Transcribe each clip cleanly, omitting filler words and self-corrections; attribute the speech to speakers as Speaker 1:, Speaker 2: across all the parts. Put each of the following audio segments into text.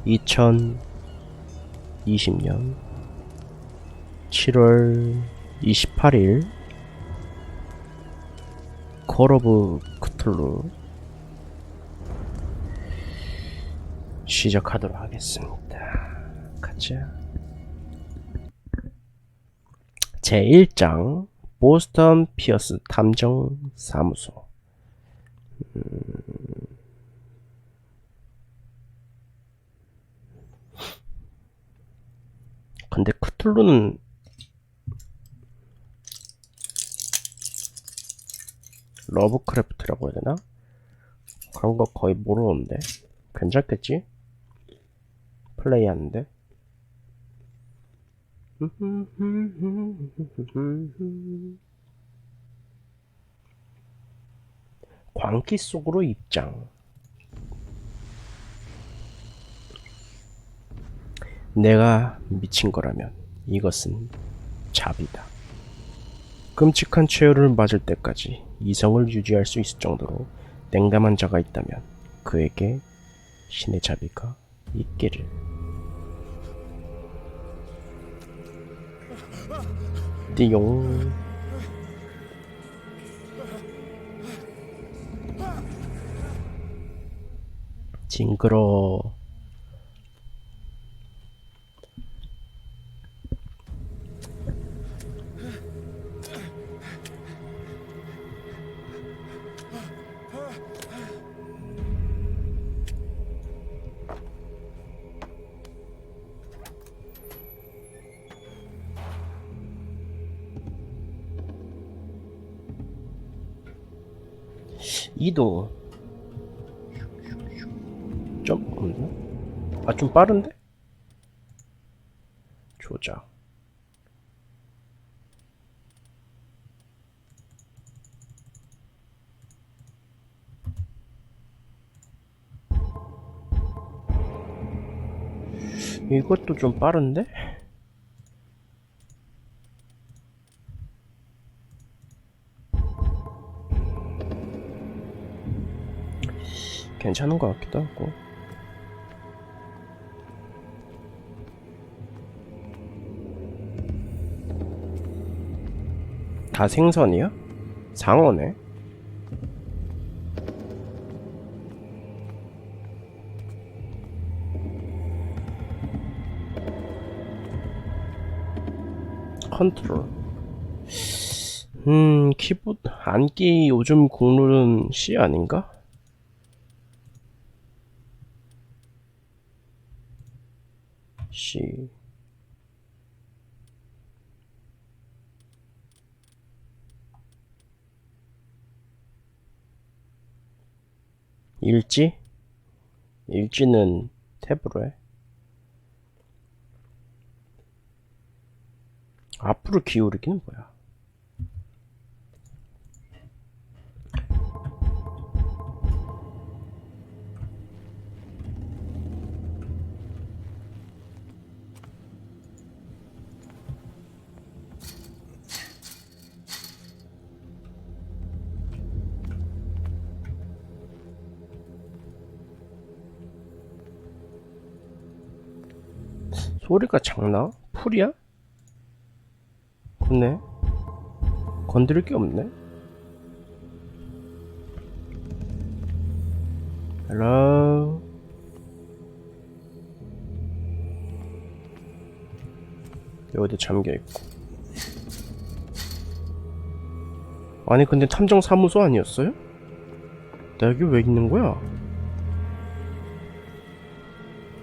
Speaker 1: 2020년 7월 28일 콜 오브 크툴루 시작하도록 하겠습니다. 가자. 제1장 보스턴 피어스 탐정 사무소. 근데 크툴루는 러브크래프트라고 해야 되나? 그런 거 거의 모르는데 괜찮겠지? 플레이하는데. 광기 속으로 입장. 내가 미친 거라면 이것은 잡이다. 끔찍한 최후를 맞을 때까지 이성을 유지할 수 있을 정도로 냉담한 자가 있다면 그에게 신의 자비가 있기를. 띠용. 징그러. 이도 좀 없나? 아, 좀 빠른데? 조작. 이것도 좀 빠른데? 괜찮은 것 같기도 하고. 다 생선이야? 상어네? 컨트롤. 키보드 안기 요즘 국룰은 C 아닌가? C. 일지? 일지는 탭으로 해. 앞으로 기울이기는 뭐야? 소리가 작나? 풀이야? 그네. 건드릴 게 없네. 헬로. 여기도 잠겨있고. 아니 근데 탐정사무소 아니었어요? 나 여기 왜 있는 거야?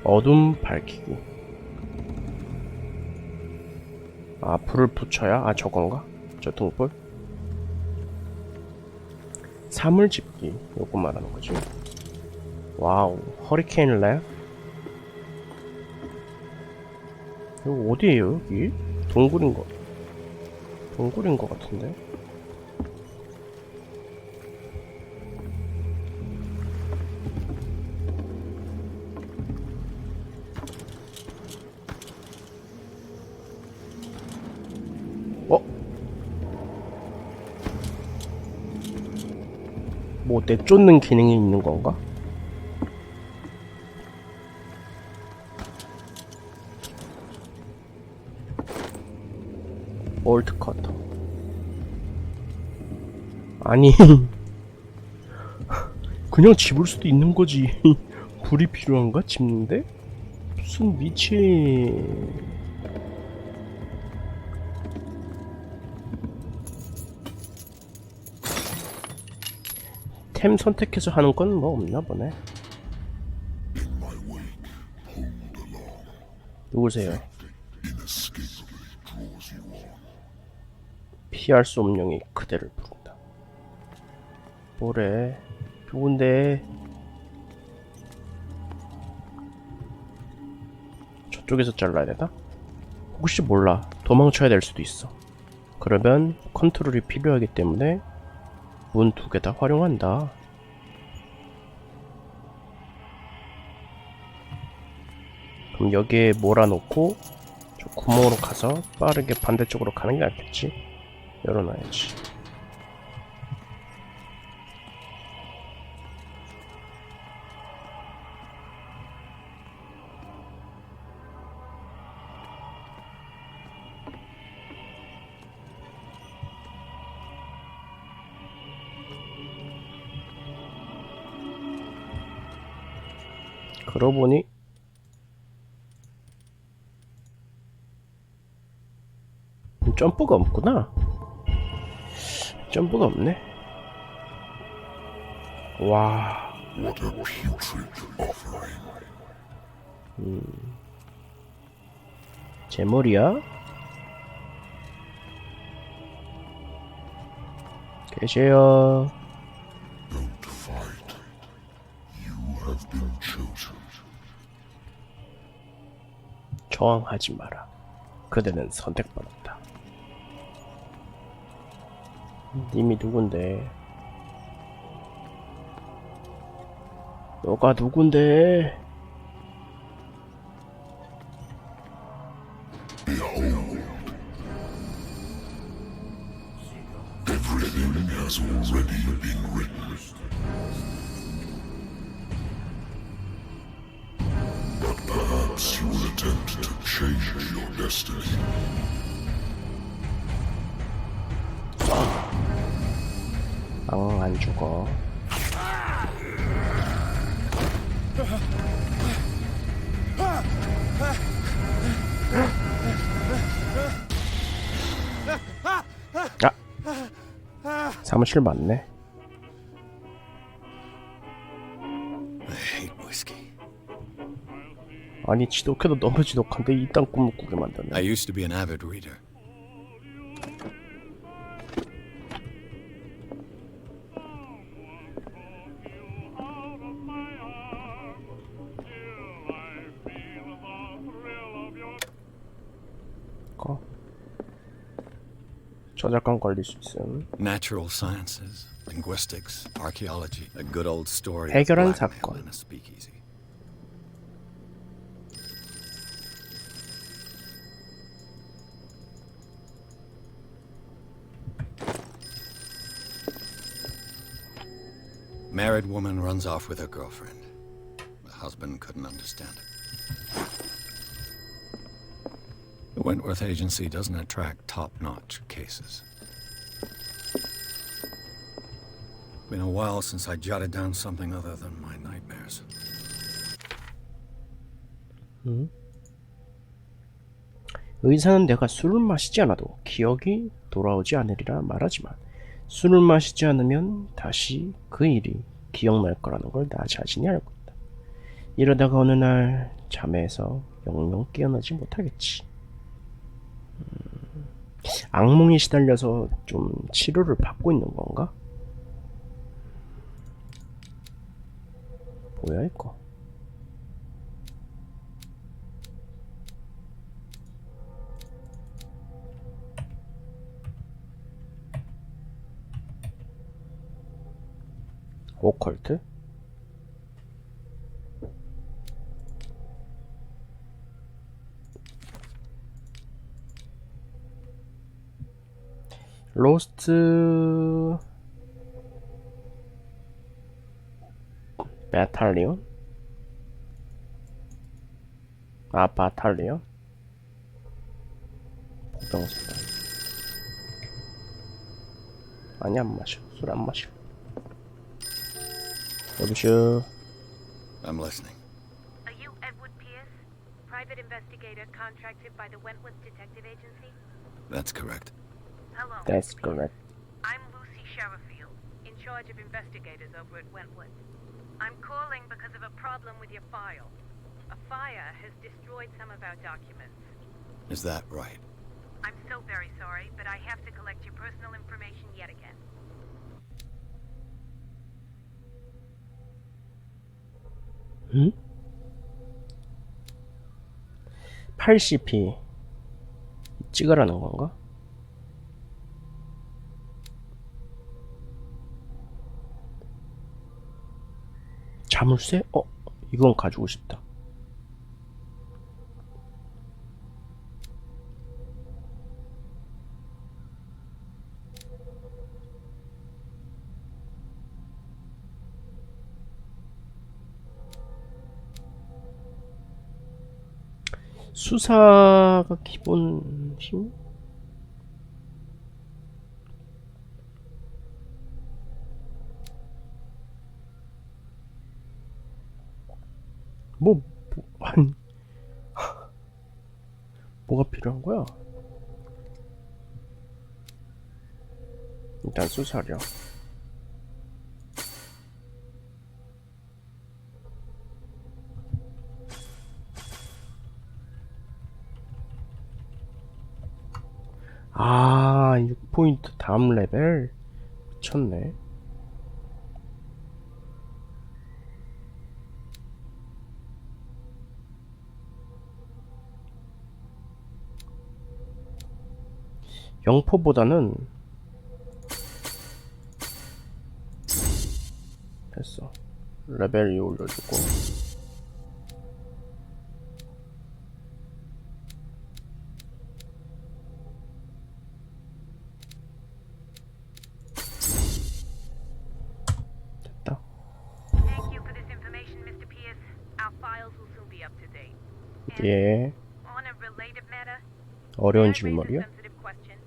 Speaker 1: 어둠 밝히기. 아, 불을 붙여야? 아, 저건가? 저 등불? 사물집기. 요거 말하는 거지. 와우, 허리케인 랩? 이거 어디에요, 여기? 동굴인 거 같은데? 뭐 내쫓는 기능이 있는 건가? 볼트 커터. 아니 그냥 집을 수도 있는 거지. 불이 필요한가? 집는데? 무슨 미친. 템 선택해서 하는 건 뭐 없나 보네. 누구세요? 피할 수 없는 영이 그대를 부른다. 뭐래? 누군데? 저쪽에서 잘라야 되나? 혹시 몰라. 도망쳐야 될 수도 있어. 그러면 컨트롤이 필요하기 때문에 문 두 개 다 활용한다. 그럼 여기에 몰아놓고 저 구멍으로 가서 빠르게 반대쪽으로 가는 게 낫겠지? 열어놔야지. 그러고 보니 점프가 없구나. 점프가 없네. 와. 제 머리야? 계세요. 저항하지 마라. 그대는 선택받았다. 님이 누군데? 너가 누군데?
Speaker 2: Everything has already been written. But perhaps you will attempt to change your destiny.
Speaker 1: 안 죽어. 아! 사무실 맞네.
Speaker 3: I hate whiskey.
Speaker 1: 아니 지독해도 너무 지독한데 이딴 꿈을 꾸게 만드네.
Speaker 3: I used to be an avid reader.
Speaker 1: 저작권 걸릴 수 있음.
Speaker 3: Natural sciences, linguistics, archaeology, a good old story.
Speaker 1: 해결한
Speaker 3: of blackmail
Speaker 1: 사건.
Speaker 3: in a speakeasy. Married woman runs off with her girlfriend. The husband couldn't understand it. The Wentworth Agency doesn't attract top-notch cases. Been a while since I jotted down something other than my nightmares.
Speaker 1: 의사는 내가 술을 마시지 않아도 기억이 돌아오지 않으리라 말하지만 술을 마시지 않으면 다시 그 일이 기억날 거라는 걸 나 자신이 알고 있다. 이러다가 어느 날 잠에서 영영 깨어나지 못하겠지. 악몽에 시달려서 좀 치료를 받고 있는 건가? 뭐야 이거? 오컬트? 로스트 바탈리온? 아 바탈리온? 복병수다. 아니 안 마셔. 술 안 마셔. 여보시오.
Speaker 3: I'm listening.
Speaker 4: Are you Edward Pierce, private investigator contracted by the Wentworth Detective Agency?
Speaker 3: That's correct.
Speaker 4: Hello.
Speaker 1: That's
Speaker 4: Mr. Pierce.
Speaker 1: correct.
Speaker 4: I'm Lucy Sherifield, in charge of investigators over at Wentworth. I'm calling because of a problem with your file. A fire has destroyed some of our documents.
Speaker 3: Is that right?
Speaker 4: I'm so very sorry, but I have to collect your personal information yet again.
Speaker 1: 응? 80p 찍으라는 건가? 자물쇠? 이건 가지고 싶다. 수사가 기본 힘? 아니, 뭐가 필요한 거야? 일단 수사려. 아, 6포인트 다음 레벨? 미쳤네. 영포보다는 됐어. 레벨 2 올려주고. 됐다.
Speaker 4: Thank you for this information, Mr. Pierce. Our files will soon be up to date. And
Speaker 1: 예.
Speaker 4: on a related matter,
Speaker 1: 어려운
Speaker 4: may I raise a
Speaker 1: 질문이요?
Speaker 4: sensitive question?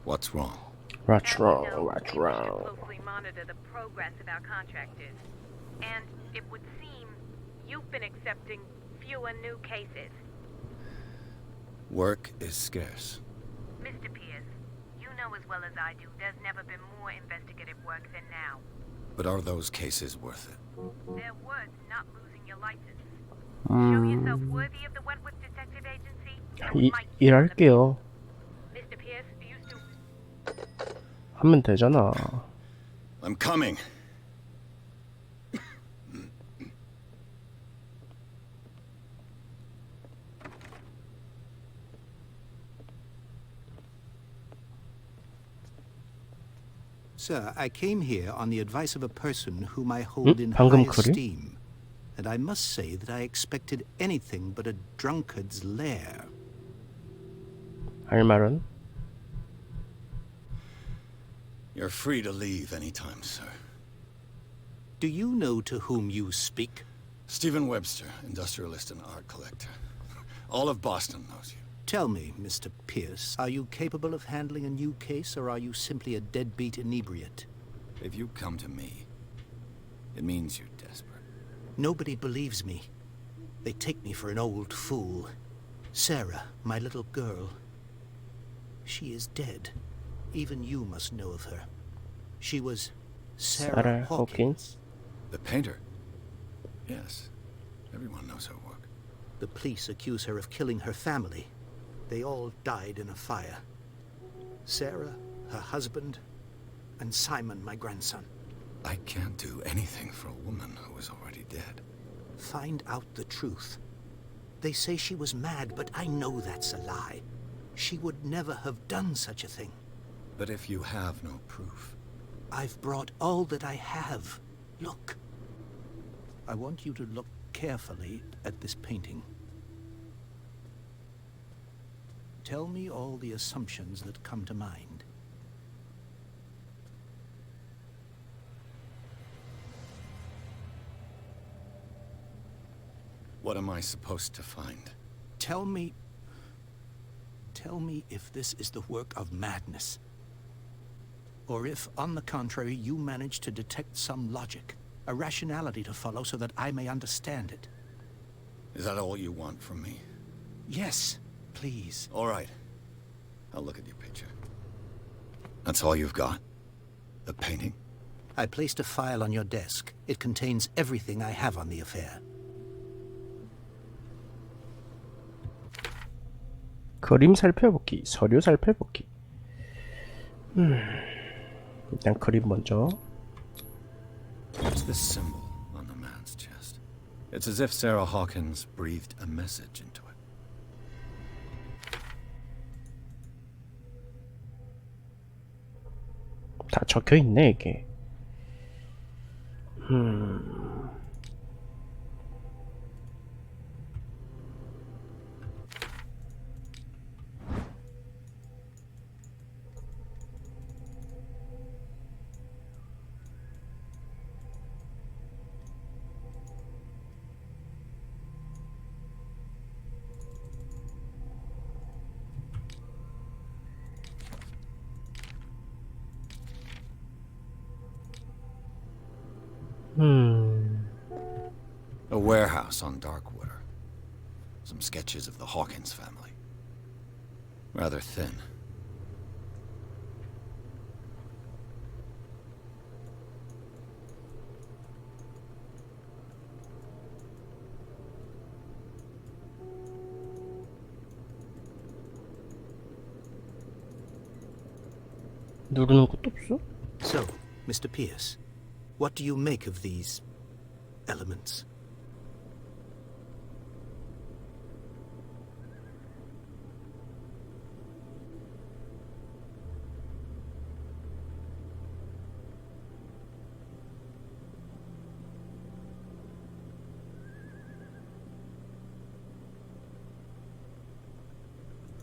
Speaker 3: What's wrong?
Speaker 1: What's
Speaker 4: As you
Speaker 1: wrong?
Speaker 4: know,
Speaker 1: What's
Speaker 4: we need to
Speaker 1: wrong?
Speaker 4: closely monitor the progress of our contractors. And it would seem you've been accepting fewer new cases.
Speaker 3: Work is scarce.
Speaker 4: Mr. Pierce, you know as well as I do there's never been more investigative work than now.
Speaker 3: But are those cases worth it?
Speaker 4: They're worth not losing your license. Show yourself
Speaker 1: 음,
Speaker 4: worthy of the Wentworth Detective Agency, and we
Speaker 1: 이,
Speaker 4: might keep you on the
Speaker 1: 일할게요.
Speaker 4: beat. Mr. Pierce, do you still...
Speaker 1: 하면 되잖아.
Speaker 3: I'm coming.
Speaker 5: Sir, I came here on the advice of a person whom I hold in
Speaker 1: 방금
Speaker 5: high
Speaker 1: 글이?
Speaker 5: esteem. And I must say that I expected anything but a drunkard's lair.
Speaker 1: 할 말은?
Speaker 3: You're free to leave anytime, sir.
Speaker 5: Do you know to whom you speak?
Speaker 3: Stephen Webster, industrialist and art collector. All of Boston knows you.
Speaker 5: Tell me, Mr. Pierce, are you capable of handling a new case, or are you simply a deadbeat inebriate?
Speaker 3: If you come to me, it means you're desperate.
Speaker 5: Nobody believes me. They take me for an old fool. Sarah, my little girl, she is dead. Even you must know of her. She was Sarah
Speaker 1: Sarah
Speaker 5: Hawkins.
Speaker 3: The painter? Yes. Everyone knows her work.
Speaker 5: The police accuse her of killing her family. They all died in a fire. Sarah, her husband, and Simon, my grandson.
Speaker 3: I can't do anything for a woman who is already dead.
Speaker 5: Find out the truth. They say she was mad, but I know that's a lie. She would never have done such a thing.
Speaker 3: But if you have no proof...
Speaker 5: I've brought all that I have. Look. I want you to look carefully at this painting. Tell me all the assumptions that come to mind.
Speaker 3: What am I supposed to find?
Speaker 5: Tell me if this is the work of madness, or if, on the contrary, you manage to detect some logic, a rationality to follow so that I may understand it.
Speaker 3: Is that all you want from me?
Speaker 5: Yes, please.
Speaker 3: All right. I'll look at your picture. That's all you've got? The painting?
Speaker 5: I placed a file on your desk. It contains everything I have on the affair.
Speaker 1: 그림 살펴보기, 서류 살펴보기. 일단 그림 먼저.
Speaker 3: What's this symbol on the man's chest? It's as if Sarah Hawkins breathed a message into it.
Speaker 1: 다 적혀 있네 이게.
Speaker 3: A warehouse on Darkwater. Some sketches of the Hawkins family. Rather thin.
Speaker 1: 누르는 것도 없어?
Speaker 5: So, Mr. Pierce, what do you make of these elements?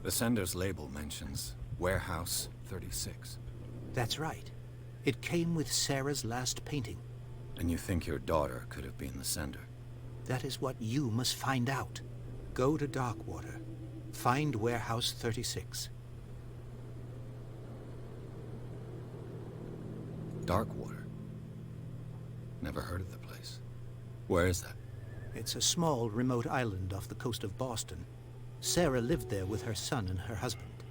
Speaker 3: The sender's label mentions Warehouse 36.
Speaker 5: That's right. It came with Sarah's last painting.
Speaker 3: And you think your daughter could have been the sender?
Speaker 5: That is what you must find out. Go to Darkwater. Find Warehouse 36.
Speaker 3: Darkwater? Never heard of the place. Where is that?
Speaker 5: It's a small, remote island off the coast of Boston. Sarah lived there with her son and her husband.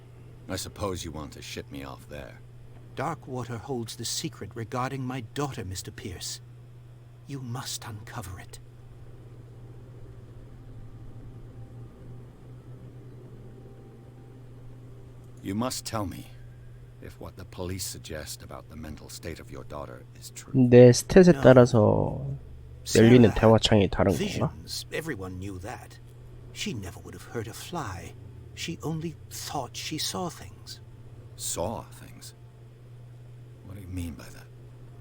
Speaker 3: I suppose you want to ship me off there.
Speaker 5: Darkwater holds the secret regarding my daughter, Mr. Pierce. You must uncover it.
Speaker 3: You must tell me if what the police suggest about the mental state of your daughter is true.
Speaker 1: 내 스탯에 따라서 열리는
Speaker 5: Sarah had
Speaker 1: 대화창이 다른 건가?
Speaker 5: visions. Everyone knew that. She never would have hurt a fly. She only thought she saw things.
Speaker 3: Saw things? What do you mean by that?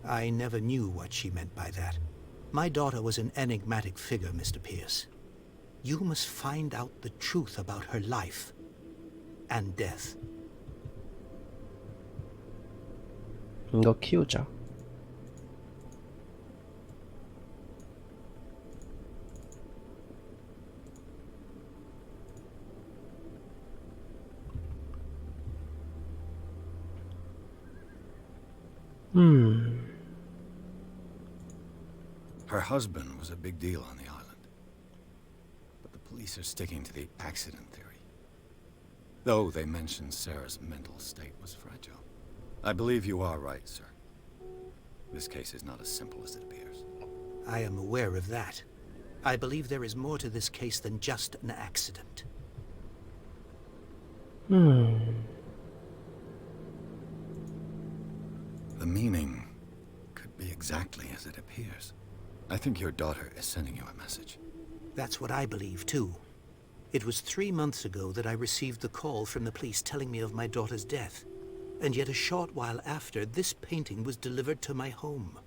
Speaker 5: I never knew what she meant by that. My daughter was an enigmatic figure, Mr. Pierce. You must find out the truth about her life and death.
Speaker 1: 이거 키우자.
Speaker 3: Her husband was a big deal on the island. But the police are sticking to the accident theory. Though they mentioned Sarah's mental state was fragile. I believe you are right, sir. This case is not as simple as it appears.
Speaker 5: I am aware of that. I believe there is more to this case than just an accident.
Speaker 3: The meaning could be exactly as it appears. I think your daughter is sending you a message.
Speaker 5: That's what I believe, too. It was 3 months ago that I received the call from the police telling me of my daughter's death. And yet a short while after, this painting was delivered to my home.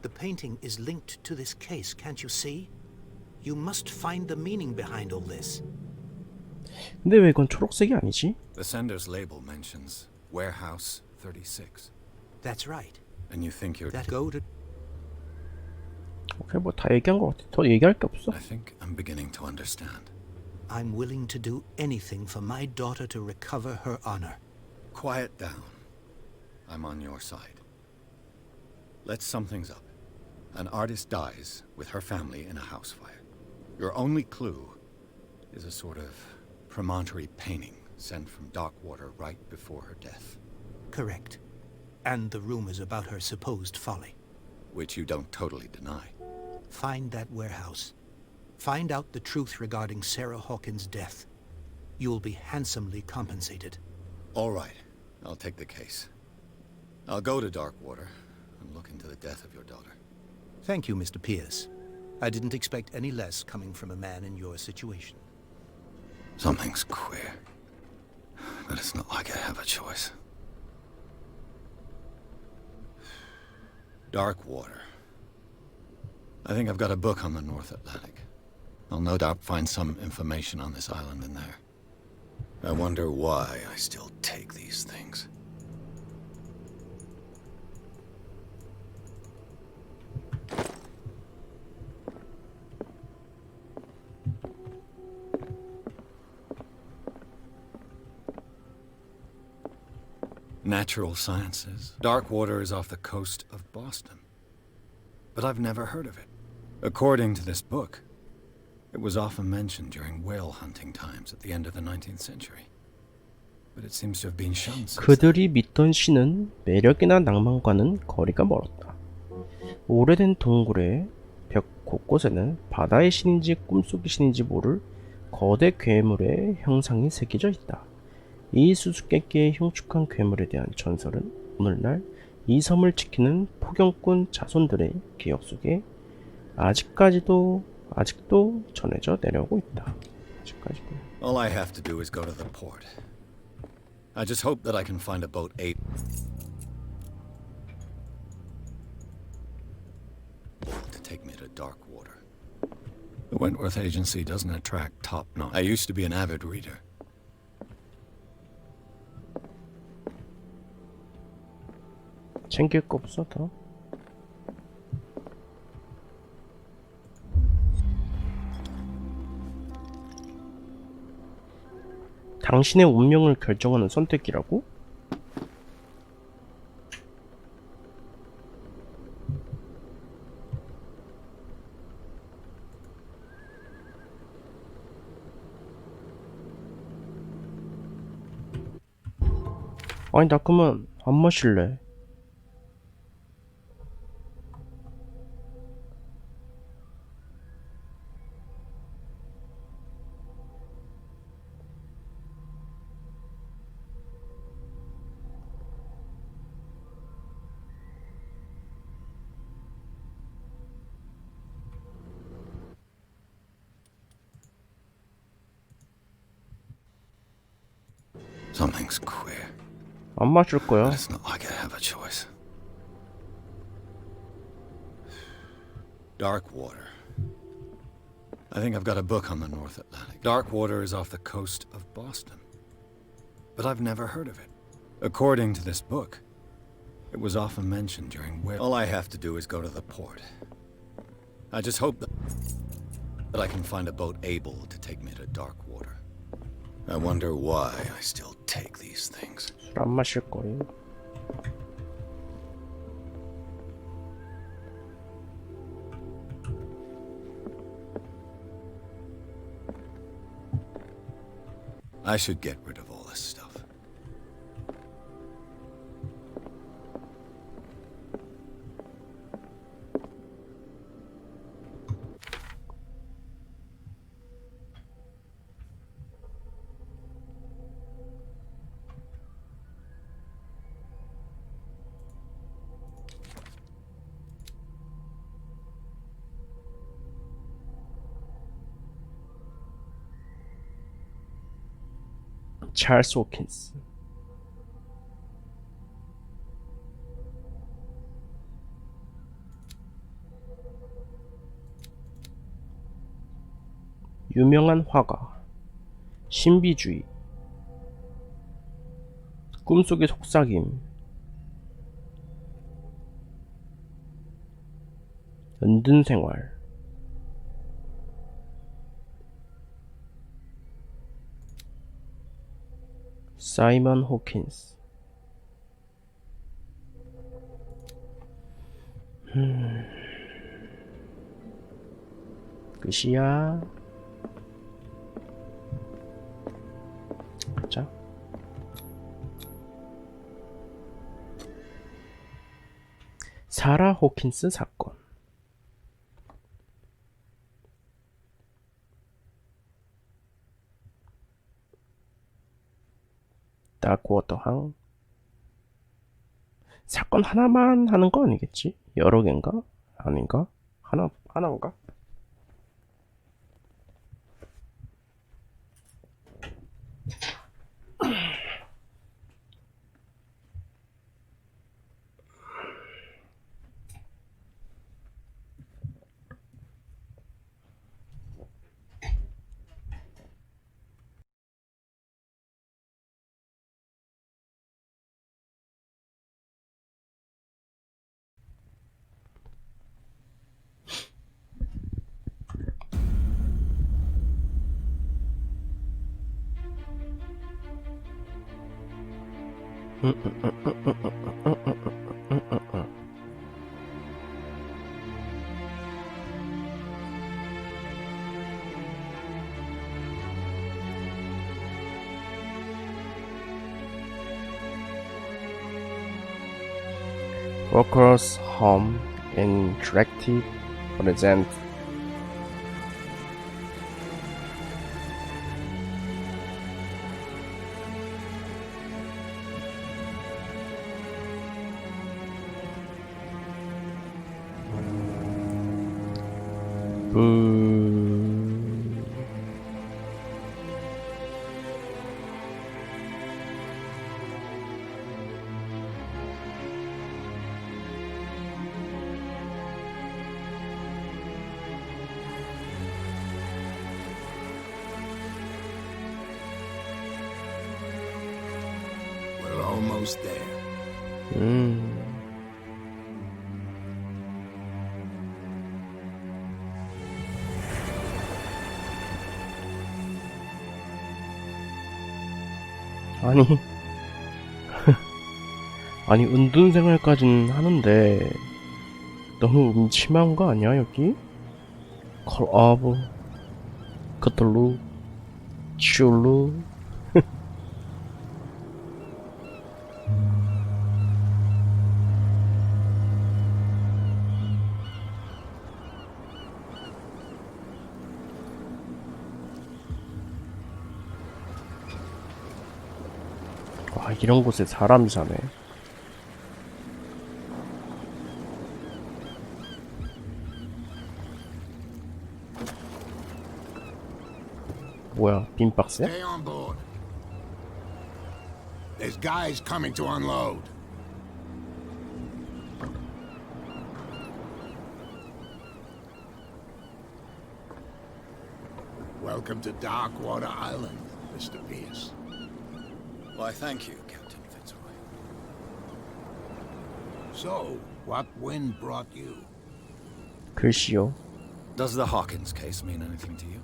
Speaker 5: The painting is linked to this case, can't you see? You must find the meaning behind all this.
Speaker 1: 근데 왜 이건 초록색이 아니지?
Speaker 3: The sender's label mentions Warehouse 36.
Speaker 5: That's right.
Speaker 3: And you think you're...
Speaker 5: That go to...
Speaker 1: 오케이, 뭐 다 얘기한 것 같아. 더 얘기할 게 없어.
Speaker 3: I think I'm beginning to understand.
Speaker 5: I'm willing to do anything for my daughter to recover her honor.
Speaker 3: Quiet down. I'm on your side. Let's sum things up. An artist dies with her family in a house fire. Your only clue is a sort of promontory painting sent from Darkwater right before her death.
Speaker 5: Correct. And the rumors about her supposed folly.
Speaker 3: Which you don't totally deny.
Speaker 5: Find that warehouse. Find out the truth regarding Sarah Hawkins' death. You'll be handsomely compensated.
Speaker 3: All right, I'll take the case. I'll go to Darkwater and look into the death of your daughter.
Speaker 5: Thank you, Mr. Pierce. I didn't expect any less coming from a man in your situation.
Speaker 3: Something's queer. But it's not like I have a choice. Darkwater. I think I've got a book on the North Atlantic. I'll no doubt find some information on this island in there. I wonder why I still take these things. Natural sciences. Darkwater is off the coast of Boston. But I've never heard of it. According to this book, it was often mentioned during whale hunting times at the end of the 19th century. But it seems to have been shown since then.
Speaker 1: 그들이 믿던 신은 매력이나 낭만과는 거리가 멀었다. 오래된 동굴의 벽 곳곳에는 바다의 신인지 꿈속의 신인지 모를 거대 괴물의 형상이 새겨져 있다. 이 수수께끼의 흉측한 괴물에 대한 전설은 오늘날 이 섬을 지키는 포경꾼 자손들의 기억 속에 아직도 전해져 내려오고 있다. 아직까지도.
Speaker 3: All I have to do is go to the port. I just hope that I can find a boat able to take me to Darkwater. The Wentworth Agency doesn't attract top-notch. I used to be an avid reader.
Speaker 1: 챙길 거 없어 더? 당신의 운명을 결정하는 선택이라고? 아니 나 그만 안 마실래.
Speaker 3: Something's queer.
Speaker 1: 안 마실 거야.
Speaker 3: But it's not like I have a choice. Darkwater. I think I've got a book on the North Atlantic. Darkwater is off the coast of Boston. But I've never heard of it. According to this book, it was often mentioned during whale. All I have to do is go to the port. I just hope that I can find a boat able to take me to Darkwater. I wonder why I still take these things.
Speaker 1: 술 안 마실 거예요.
Speaker 3: I should get rid of all this stuff.
Speaker 1: 찰스 호킨스. 유명한 화가. 신비주의. 꿈속의 속삭임. 은둔생활. 사이먼 호킨스. 끝이야. 자. 사라 호킨스 사건. 다크워터항. 사건 하나만 하는 거 아니겠지? 여러 개인가? 아닌가? 하나인가? Workers Home Interactive present
Speaker 3: We're almost there.
Speaker 1: 아니 아니 은둔 생활까지는 하는데 너무 음침한 거 아니야 여기? 콜 오브 크툴루 츄루 와 이런 곳에 사람이 사네. 뭐야 빈 박스야?
Speaker 3: Stay on board. There's guys coming to unload. Welcome to Darkwater Island, Mr. Pierce. Why, thank you, Captain Fitzroy. So, what wind brought you?
Speaker 1: 글씨요.
Speaker 3: Does the Hawkins case mean anything to you?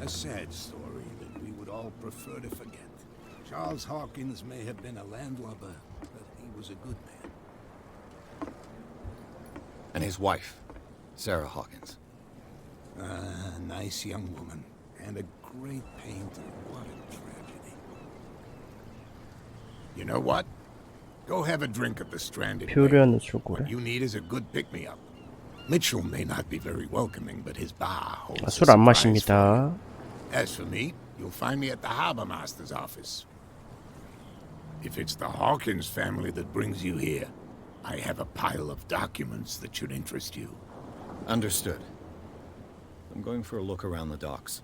Speaker 6: A sad story that we would all prefer to forget. Charles Hawkins may have been a landlubber, but he was a good man.
Speaker 3: And his wife, Sarah Hawkins.
Speaker 6: A nice young woman, and a great painter. What a tragedy.
Speaker 3: You know what? Go have a drink at the Stranded.
Speaker 1: 표류하는 술고래.
Speaker 3: What you need is a good pick-me-up. Mitchell may not be very welcoming, but his bar holds a
Speaker 1: 술 안
Speaker 3: surprise for
Speaker 1: 마십니다.
Speaker 3: you. As for me, you'll find me at the harbor master's office. If it's the Hawkins family that brings you here, I have a pile of documents that should interest you. Understood. I'm going for a look around the docks.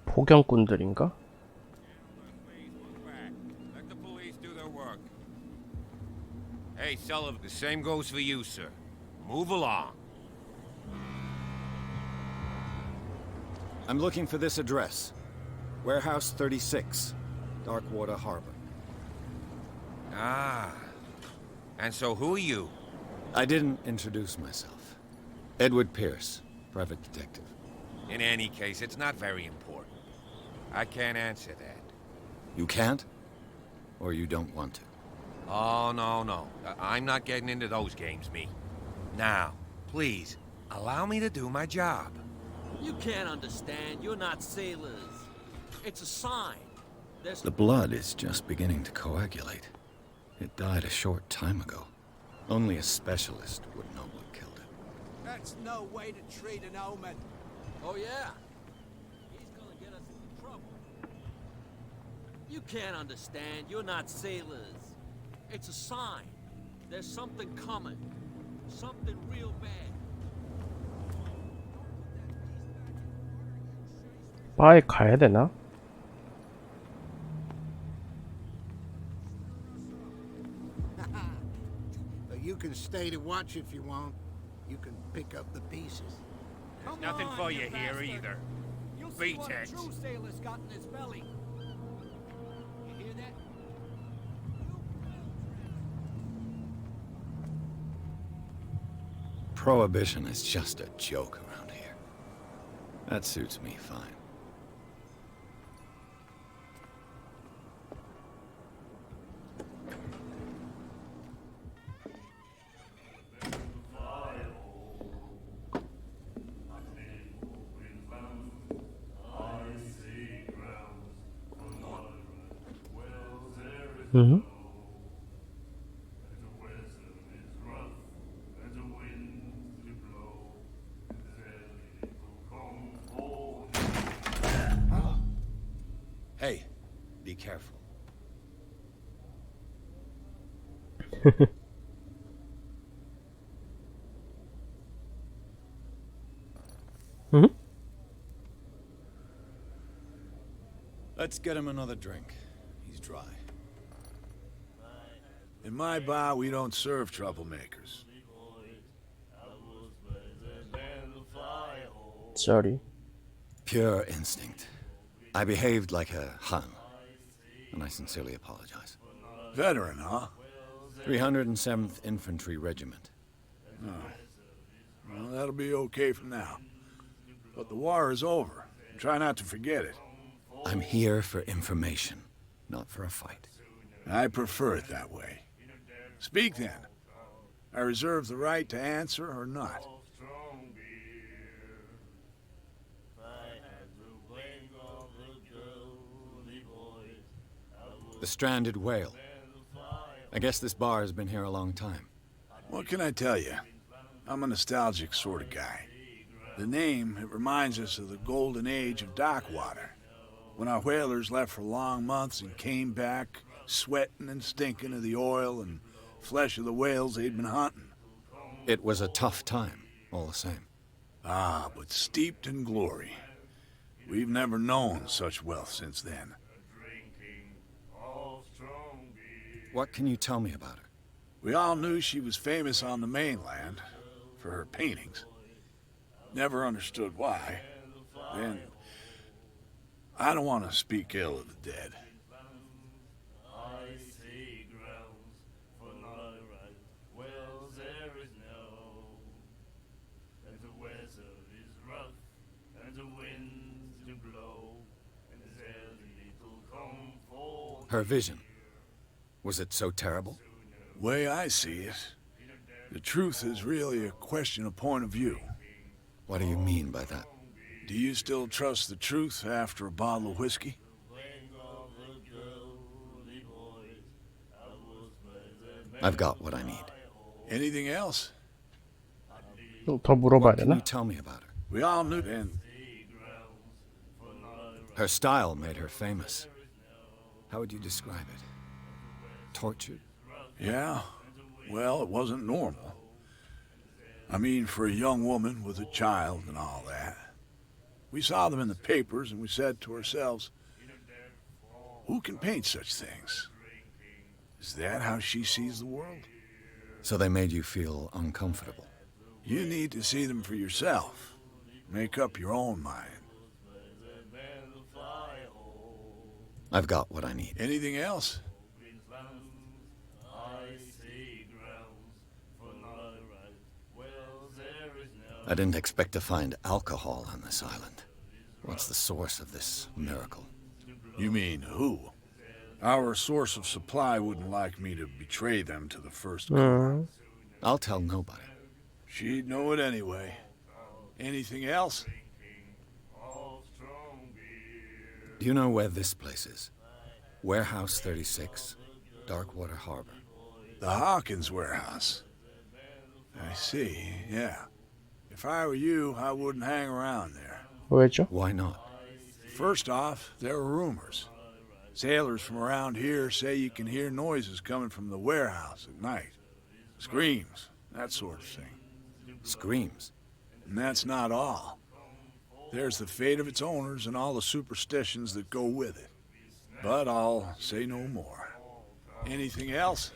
Speaker 1: 폭염꾼들인가?
Speaker 7: Hey, Sullivan, the same goes for you, sir. Move along.
Speaker 3: I'm looking for this address. Warehouse 36, Darkwater Harbor.
Speaker 7: Ah. And so who are you?
Speaker 3: I didn't introduce myself. Edward Pierce, private detective.
Speaker 7: In any case, it's not very important. I can't answer that.
Speaker 3: You can't? Or you don't want to?
Speaker 7: Oh, no. I'm not getting into those games, me. Now, please, allow me to do my job.
Speaker 8: You can't understand. You're not sailors. It's a sign. There's...
Speaker 3: The blood is just beginning to coagulate. It died a short time ago. Only a specialist would know what killed it.
Speaker 6: That's no way to treat an omen.
Speaker 8: Oh, yeah? He's gonna get us into trouble. You can't understand. You're not sailors. It's a sign. There's something coming. Something real bad.
Speaker 1: 바에 가야 되나?
Speaker 6: You can stay to watch if you want. You can pick up the pieces.
Speaker 7: There's nothing for you here either.
Speaker 8: You'll see what a
Speaker 7: Beat it.
Speaker 8: true sailor's got in his belly. You hear that?
Speaker 3: Prohibition is just a joke around here. That suits me fine.
Speaker 1: 응?
Speaker 3: Hey, be careful.
Speaker 1: 응?
Speaker 3: Let's get him another drink. He's dry.
Speaker 6: In my bar, we don't serve troublemakers.
Speaker 1: Sorry.
Speaker 3: Pure instinct. I behaved like a Hun, and I sincerely apologize.
Speaker 6: Veteran, huh?
Speaker 3: 307th Infantry Regiment.
Speaker 6: Well, that'll be okay for now. But the war is over. Try not to forget it.
Speaker 3: I'm here for information, not for a fight.
Speaker 6: I prefer it that way. Speak then. I reserve the right to answer or not.
Speaker 3: The stranded whale. I guess this bar has been here a long time.
Speaker 6: What can I tell you? I'm a nostalgic sort of guy. The name, it reminds us of the golden age of Darkwater, when our whalers left for long months and came back sweating and stinking of the oil and flesh of the whales they'd been hunting.
Speaker 3: It was a tough time, all the same.
Speaker 6: Ah, but steeped in glory. We've never known such wealth since then.
Speaker 3: What can you tell me about her?
Speaker 6: We all knew she was famous on the mainland for her paintings. Never understood why. And I don't want to speak ill of the dead.
Speaker 3: Her vision. Was it so terrible?
Speaker 6: Way I see it, the truth is really a question of point of view.
Speaker 3: What do you mean by that?
Speaker 6: Do you still trust the truth after a bottle of whiskey?
Speaker 3: I've got what I need.
Speaker 6: Anything else?
Speaker 1: 더 물어봐야
Speaker 3: What can
Speaker 1: 되나?
Speaker 3: you tell me about her?
Speaker 6: We all knew then.
Speaker 3: Her style made her famous. How would you describe it? Tortured?
Speaker 6: Yeah, well, it wasn't normal. I mean, for a young woman with a child and all that. We saw them in the papers and we said to ourselves, who can paint such things? Is that how she sees the world?
Speaker 3: So they made you feel uncomfortable.
Speaker 6: You need to see them for yourself. Make up your own mind.
Speaker 3: I've got what I need.
Speaker 6: Anything else?
Speaker 3: I didn't expect to find alcohol on this island. What's the source of this miracle?
Speaker 6: You mean who? Our source of supply wouldn't like me to betray them to the first comer.
Speaker 3: I'll tell nobody.
Speaker 6: She'd know it anyway. Anything else?
Speaker 3: Do you know where this place is? Warehouse 36, Darkwater Harbor.
Speaker 6: The Hawkins warehouse. I see, yeah. If I were you, I wouldn't hang around there.
Speaker 1: 왜죠?
Speaker 3: Why not?
Speaker 6: First off, there are rumors. Sailors from around here say you can hear noises coming from the warehouse at night. Screams, that sort of thing.
Speaker 3: Screams.
Speaker 6: And that's not all. There's the fate of its owners and all the superstitions that go with it. But I'll say no more. Anything else?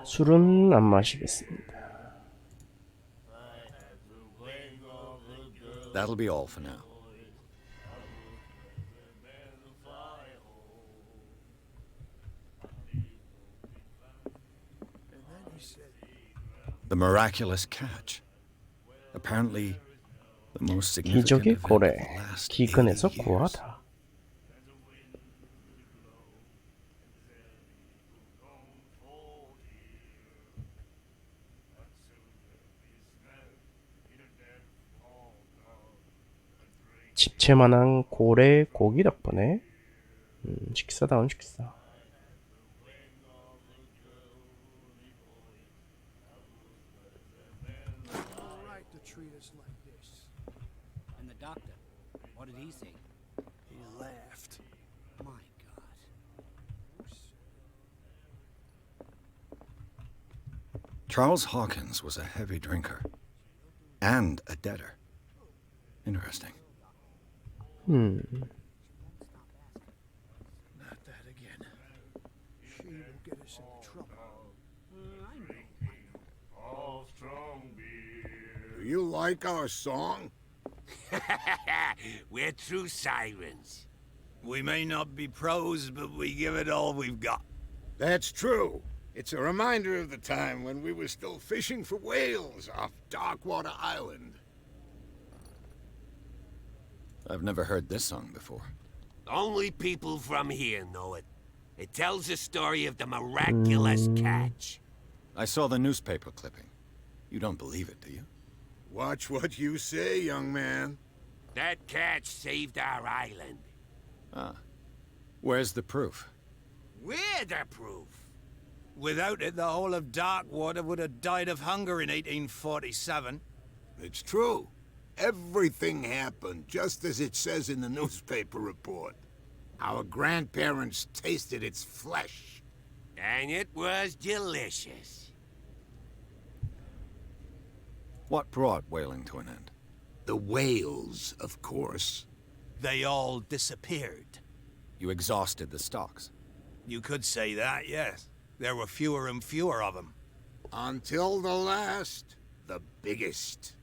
Speaker 1: 술은 안 마시겠습니다.
Speaker 3: That'll be all for now. The miraculous catch. Apparently, the most significant
Speaker 1: 기적의
Speaker 3: event of
Speaker 1: 고래,
Speaker 3: the last
Speaker 1: 기근에서
Speaker 3: 80 years.
Speaker 1: 구하다. 집채만한 고래 고기 덕분에 식사다운 식사.
Speaker 9: And the doctor, what did he say?
Speaker 5: He laughed.
Speaker 9: My God.
Speaker 3: Charles Hawkins was a heavy drinker and a debtor. Interesting.
Speaker 5: Not that again. She will get us into trouble.
Speaker 2: Do you like our song?
Speaker 7: We're true sirens.
Speaker 10: We may not be pros, but we give it all we've got.
Speaker 2: That's true. It's a reminder of the time when we were still fishing for whales off Darkwater Island.
Speaker 3: I've never heard this song before.
Speaker 7: Only people from here know it. It tells the story of the miraculous catch.
Speaker 3: I saw the newspaper clipping. You don't believe it, do you?
Speaker 2: Watch what you say, young man.
Speaker 7: That catch saved our island.
Speaker 3: Ah. Where's the proof?
Speaker 7: We're the proof.
Speaker 10: Without it, the whole of Darkwater would have died of hunger in 1847.
Speaker 2: It's true. Everything happened just as it says in the newspaper report. Our grandparents tasted its flesh.
Speaker 7: And it was delicious.
Speaker 3: What brought whaling to an end?
Speaker 2: The whales, of course.
Speaker 10: They all disappeared.
Speaker 3: You exhausted the stocks.
Speaker 10: You could say that, yes. There were fewer and fewer of them.
Speaker 2: Until the last, the biggest.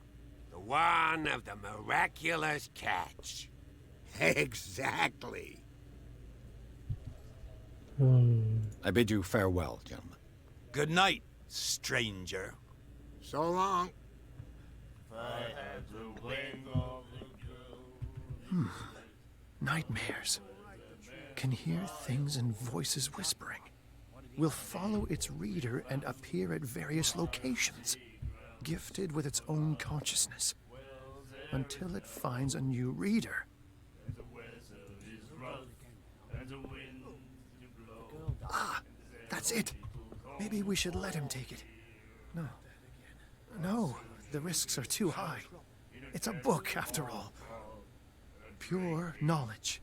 Speaker 7: The one of the miraculous catch.
Speaker 2: Exactly.
Speaker 3: I bid you farewell, gentlemen.
Speaker 10: Good night, stranger.
Speaker 2: So long.
Speaker 5: Nightmares. Can hear things and voices whispering. Will follow its reader and appear at various locations, gifted with its own consciousness, until it finds a new reader. Ah, that's it. Maybe we should let him take it. No, the risks are too high. It's a book, after all. Pure knowledge.